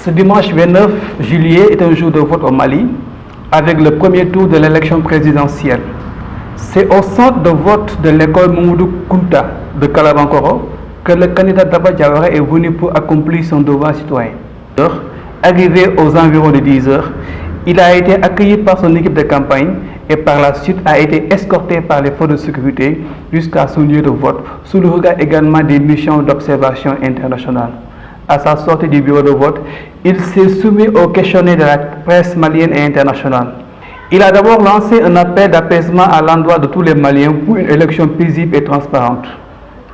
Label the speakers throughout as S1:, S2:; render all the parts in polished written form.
S1: Ce dimanche 29 juillet est un jour de vote au Mali avec le premier tour de l'élection présidentielle. C'est au centre de vote de l'école Mamoudou Kounta de Kalabankoro que le candidat Daba Diawara est venu pour accomplir son devoir citoyen. Arrivé aux environs de 10 heures, il a été accueilli par son équipe de campagne et par la suite a été escorté par les forces de sécurité jusqu'à son lieu de vote, sous le regard également des missions d'observation internationale. À sa sortie du bureau de vote, il s'est soumis au questionnaire de la presse malienne et internationale. Il a d'abord lancé un appel d'apaisement à l'endroit de tous les Maliens pour une élection paisible et transparente.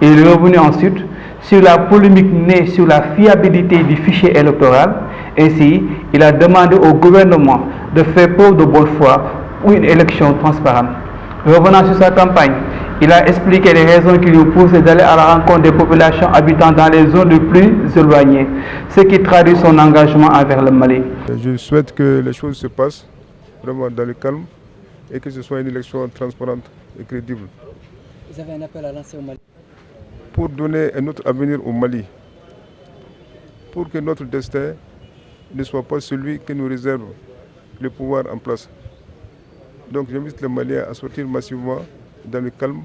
S1: Il est revenu ensuite sur la polémique née sur la fiabilité du fichier électoral. Ainsi, il a demandé au gouvernement de faire preuve de bonne foi pour une élection transparente. Revenant sur sa campagne, il a expliqué les raisons qui lui poussent d'aller à la rencontre des populations habitant dans les zones les plus éloignées, ce qui traduit son engagement envers le Mali.
S2: Je souhaite que les choses se passent vraiment dans le calme et que ce soit une élection transparente et crédible.
S3: Vous avez un appel à lancer au Mali?
S2: Pour donner un autre avenir au Mali, pour que notre destin ne soit pas celui que nous réserve le pouvoir en place. Donc j'invite les Maliens à sortir massivement dans le calme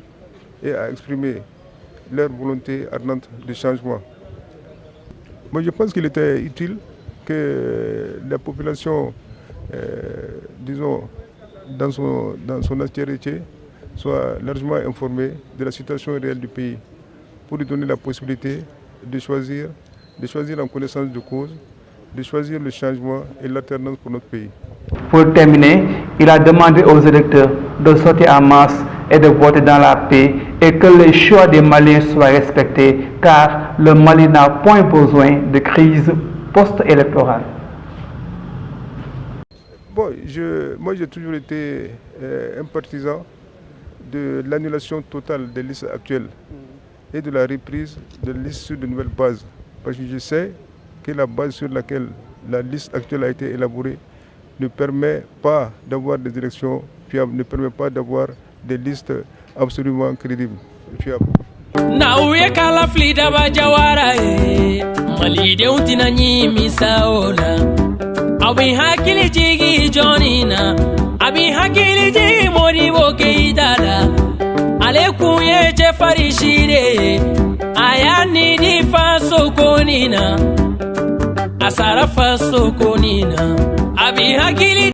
S2: et à exprimer leur volonté ardente de changement. Moi je pense qu'il était utile que la population, disons, dans son entièreté, soit largement informée de la situation réelle du pays, pour lui donner la possibilité de choisir en connaissance de cause, de choisir le changement et l'alternance pour notre pays.
S1: Pour terminer, il a demandé aux électeurs de sortir en masse et de voter dans la paix et que les choix des Maliens soient respectés car le Mali n'a point besoin de crise post-électorale.
S2: Bon, moi j'ai toujours été un partisan de l'annulation totale des listes actuelles et de la reprise de listes sur de nouvelles bases. Parce que je sais que la base sur laquelle la liste actuelle a été élaborée ne permet pas d'avoir des élections fiables, ne permet pas d'avoir des listes absolument crédibles, fiables.
S4: Asara faso konina abi hakili